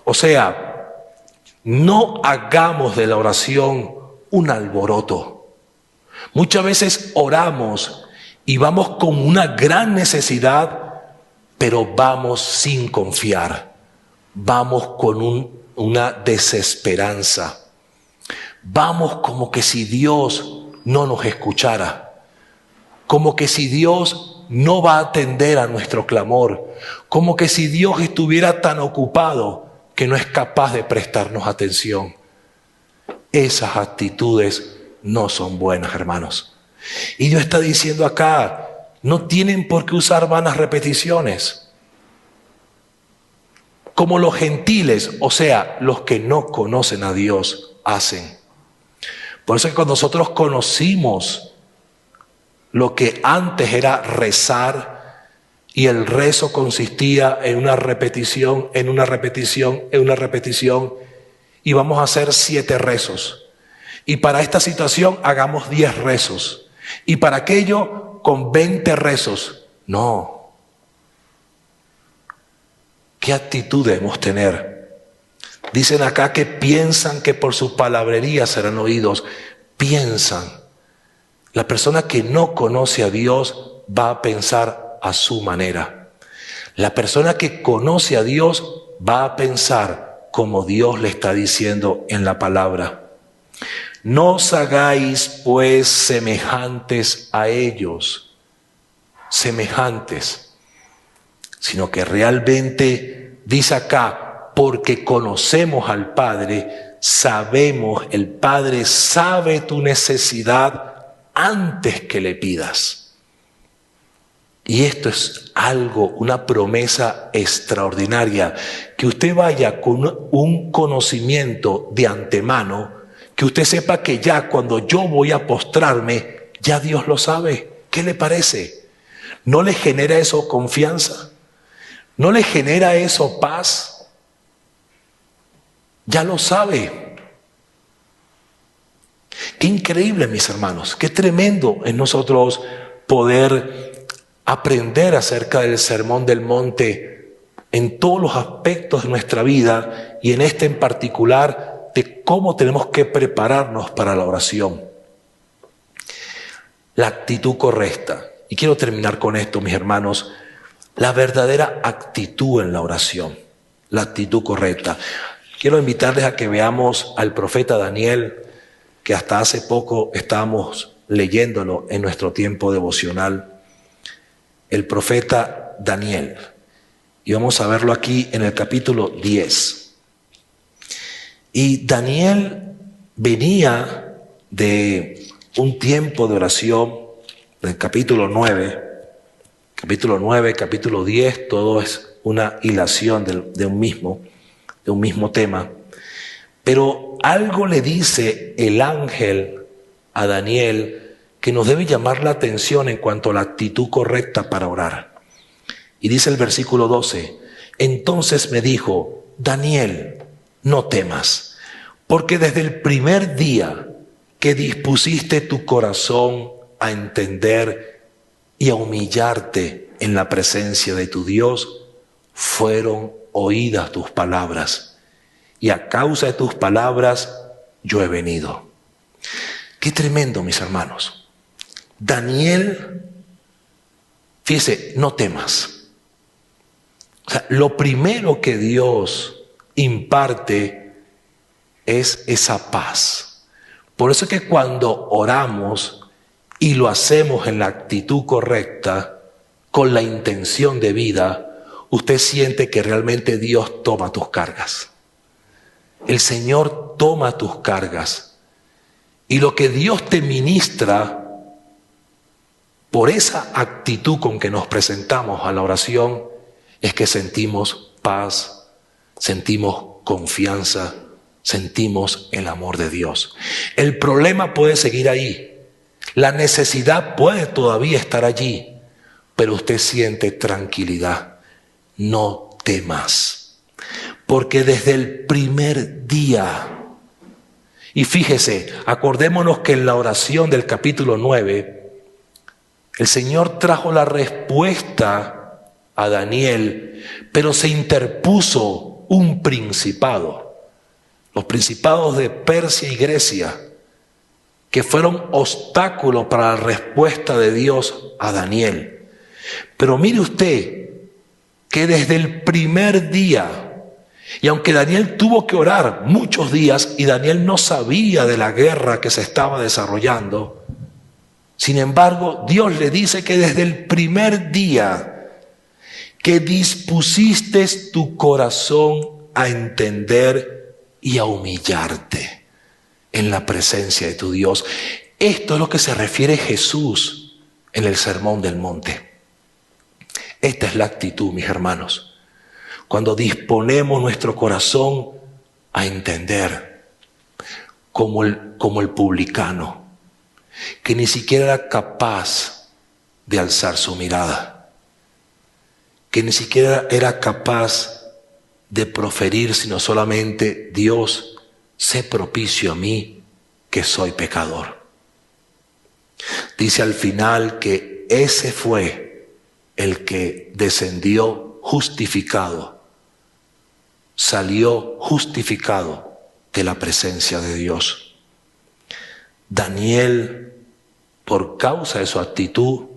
O sea, no hagamos de la oración un alboroto. Muchas veces oramos y vamos con una gran necesidad, pero vamos sin confiar. Vamos con una desesperanza. Vamos como que si Dios no nos escuchara. Como que si Dios no va a atender a nuestro clamor. Como que si Dios estuviera tan ocupado que no es capaz de prestarnos atención. Esas actitudes no son buenas, hermanos. Y Dios está diciendo acá, no tienen por qué usar vanas repeticiones. Como los gentiles, o sea, los que no conocen a Dios, hacen. Por eso es que cuando nosotros conocimos lo que antes era rezar, y el rezo consistía en una repetición, en una repetición, en una repetición, y vamos a hacer 7 rezos. Y para esta situación hagamos 10 rezos. Y para aquello con 20 rezos. No. ¿Qué actitud debemos tener? Dicen acá que piensan que por sus palabrerías serán oídos. Piensan. La persona que no conoce a Dios va a pensar a su manera. La persona que conoce a Dios va a pensar como Dios le está diciendo en la palabra. No os hagáis pues semejantes a ellos, semejantes, sino que realmente dice acá, porque conocemos al Padre, sabemos, el Padre sabe tu necesidad antes que le pidas. Y esto es algo, una promesa extraordinaria, que usted vaya con un conocimiento de antemano, que usted sepa que ya cuando yo voy a postrarme, ya Dios lo sabe. ¿Qué le parece? ¿No le genera eso confianza? ¿No le genera eso paz? Ya lo sabe. Qué increíble, mis hermanos, qué tremendo en nosotros poder aprender acerca del Sermón del Monte en todos los aspectos de nuestra vida y en este en particular de cómo tenemos que prepararnos para la oración. La actitud correcta. Y quiero terminar con esto, mis hermanos. La verdadera actitud en la oración, la actitud correcta. Quiero invitarles a que veamos al profeta Daniel, que hasta hace poco estábamos leyéndolo en nuestro tiempo devocional. El profeta Daniel. Y vamos a verlo aquí en el capítulo 10. Y Daniel venía de un tiempo de oración, del capítulo 9. Capítulo 9, capítulo 10, todo es una hilación de un mismo tema. Pero algo le dice el ángel a Daniel que nos debe llamar la atención en cuanto a la actitud correcta para orar. Y dice el versículo 12, entonces me dijo, Daniel, no temas, porque desde el primer día que dispusiste tu corazón a entender y a humillarte en la presencia de tu Dios, fueron oídas tus palabras. y a causa de tus palabras yo he venido. Qué tremendo, mis hermanos. Daniel, fíjese, no temas. O sea, lo primero que Dios imparte es esa paz. Por eso es que cuando oramos y lo hacemos en la actitud correcta, con la intención de vida, usted siente que realmente Dios toma tus cargas. El Señor toma tus cargas. Y lo que Dios te ministra, por esa actitud con que nos presentamos a la oración, es que sentimos paz, sentimos confianza, sentimos el amor de Dios. El problema puede seguir ahí. La necesidad puede todavía estar allí, pero usted siente tranquilidad. No temas, porque desde el primer día, y fíjese, acordémonos que en la oración del capítulo 9, el Señor trajo la respuesta a Daniel, pero se interpuso un principado, los principados de Persia y Grecia, que fueron obstáculos para la respuesta de Dios a Daniel. Pero mire usted que desde el primer día, y aunque Daniel tuvo que orar muchos días y Daniel no sabía de la guerra que se estaba desarrollando, sin embargo, Dios le dice que desde el primer día que dispusiste tu corazón a entender y a humillarte en la presencia de tu Dios. Esto es lo que se refiere Jesús en el Sermón del Monte. Esta es la actitud, mis hermanos. Cuando disponemos nuestro corazón a entender, como el publicano, que ni siquiera era capaz de alzar su mirada, que ni siquiera era capaz de proferir, sino solamente: Dios, sé propicio a mí, que soy pecador. Dice al final que ese fue el que descendió justificado, salió justificado de la presencia de Dios. Daniel, por causa de su actitud,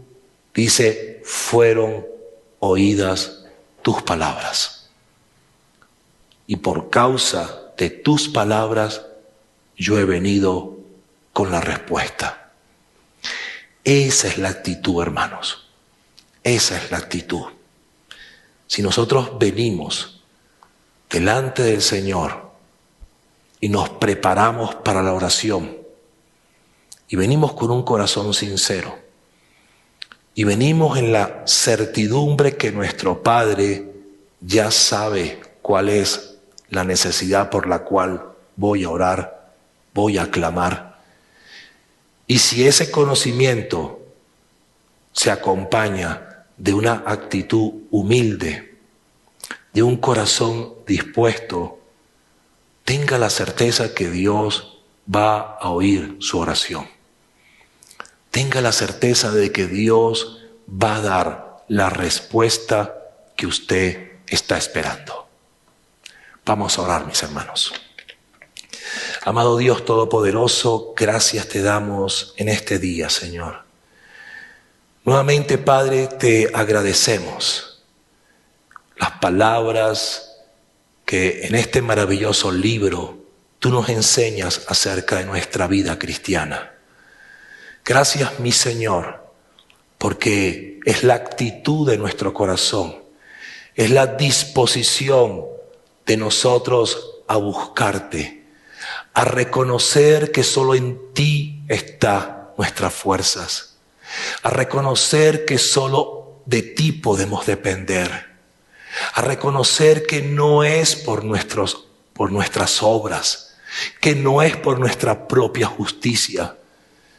dice: fueron oídas tus palabras. Y por causa de tus palabras, yo he venido con la respuesta. Esa es la actitud, hermanos. Esa es la actitud. Si nosotros venimos delante del Señor y nos preparamos para la oración, y venimos con un corazón sincero, y venimos en la certidumbre que nuestro Padre ya sabe cuál es la necesidad por la cual voy a orar, voy a clamar. Y si ese conocimiento se acompaña de una actitud humilde, de un corazón dispuesto, tenga la certeza que Dios va a oír su oración. Tenga la certeza de que Dios va a dar la respuesta que usted está esperando. Vamos a orar, mis hermanos. Amado Dios Todopoderoso, gracias te damos en este día, Señor. Nuevamente, Padre, te agradecemos las palabras que en este maravilloso libro tú nos enseñas acerca de nuestra vida cristiana. Gracias, mi Señor, porque es la actitud de nuestro corazón, es la disposición de nosotros a buscarte, a reconocer que solo en ti están nuestras fuerzas, a reconocer que solo de ti podemos depender, a reconocer que no es por nuestras obras, que no es por nuestra propia justicia,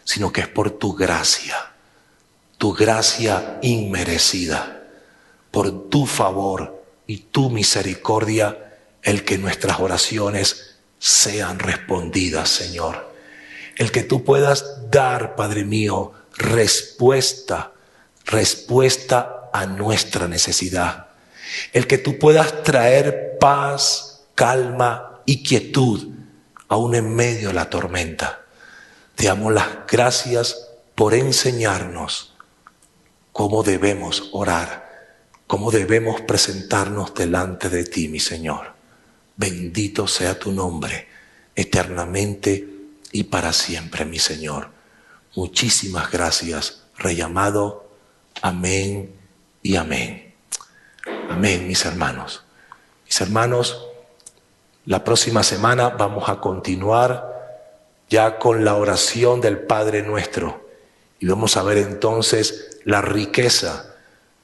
sino que es por tu gracia inmerecida, por tu favor y tu misericordia, el que nuestras oraciones sean respondidas, Señor. El que tú puedas dar, Padre mío, respuesta a nuestra necesidad. El que tú puedas traer paz, calma y quietud, aún en medio de la tormenta. Te damos las gracias por enseñarnos cómo debemos orar, cómo debemos presentarnos delante de ti, mi Señor. Bendito sea tu nombre, eternamente y para siempre, mi Señor. Muchísimas gracias, Rey amado. Amén y amén. Amén, mis hermanos. Mis hermanos, la próxima semana vamos a continuar ya con la oración del Padre Nuestro y vamos a ver entonces la riqueza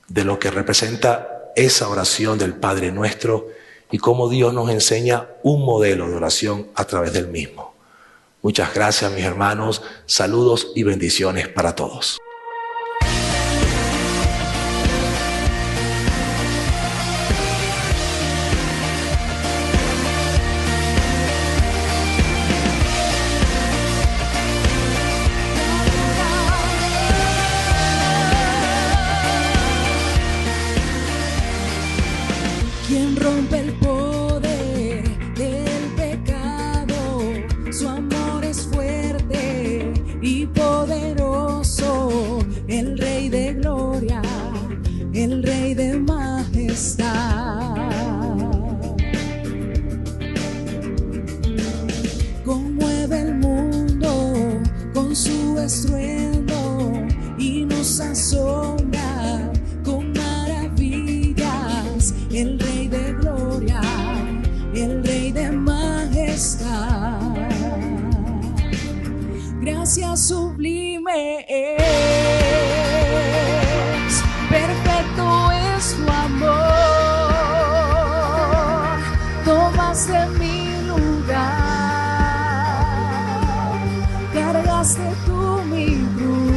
de lo que representa esa oración del Padre Nuestro y cómo Dios nos enseña un modelo de oración a través del mismo. Muchas gracias, mis hermanos. Saludos y bendiciones para todos. Quien rompe el poder del pecado, su amor es fuerte y poderoso, el Rey de gloria, el Rey de majestad. Conmueve el mundo con su estruendo y nos asombra con maravillas, el Rey de gloria, el Rey de majestad. Gracia sublime es, perfecto es tu amor. Tomaste mi lugar, cargaste tú mi cruz,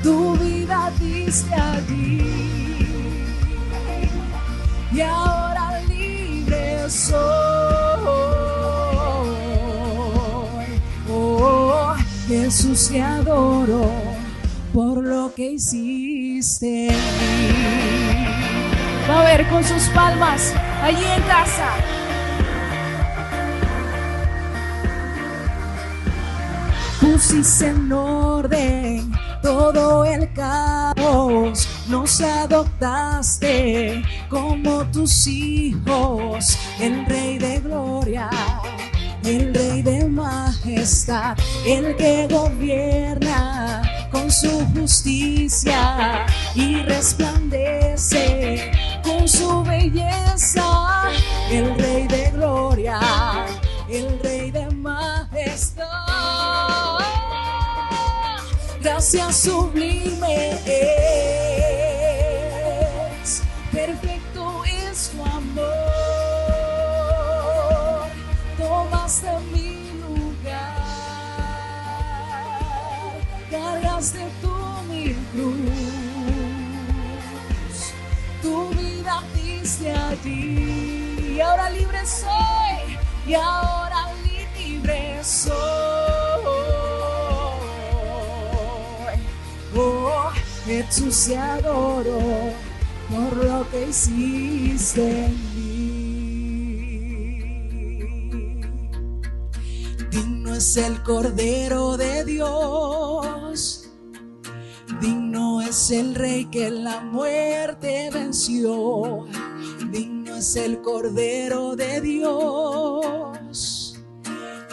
tu vida diste allí. Y ahora libre soy. Oh, Jesús, te adoro por lo que hiciste en mí. Va a ver con sus palmas allí en casa. Pusiste en orden todo el caos, nos adoptaste como tus hijos, el Rey de gloria, el Rey de majestad, el que gobierna con su justicia y resplandece con su belleza, el Rey de gloria, el Rey de majestad. Gracia sublime es, perfecto es tu amor. Tomaste mi lugar, cargaste tú mi cruz, tu vida diste allí. Y ahora libre soy, y ahora libre soy. Oh, Jesús, te adoro por lo que hiciste en mí. Digno es el Cordero de Dios, digno es el Rey que la muerte venció. Digno es el Cordero de Dios,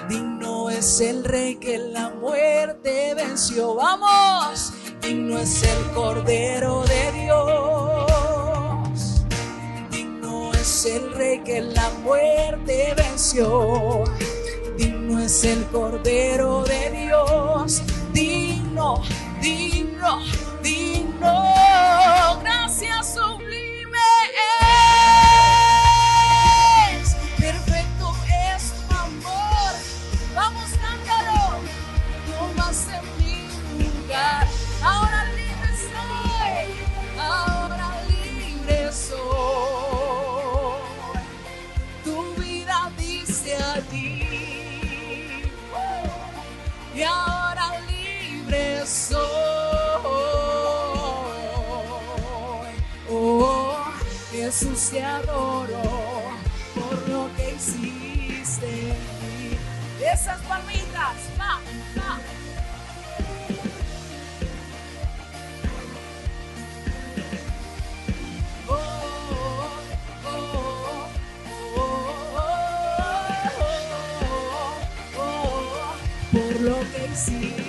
digno es el Rey que la muerte venció. ¡Vamos! Digno es el Cordero de Dios, digno es el Rey que la muerte venció. Digno es el Cordero de Dios, digno, digno, digno. Gracia sublime es, perfecto es tu amor. Vamos, cántalo. Tomaste mi lugar. Ahora libre soy, ahora libre soy. Tu vida dice a ti, y ahora libre soy. Oh, Jesús, te adoro esas palmitas. Va, va. Por lo que hiciste.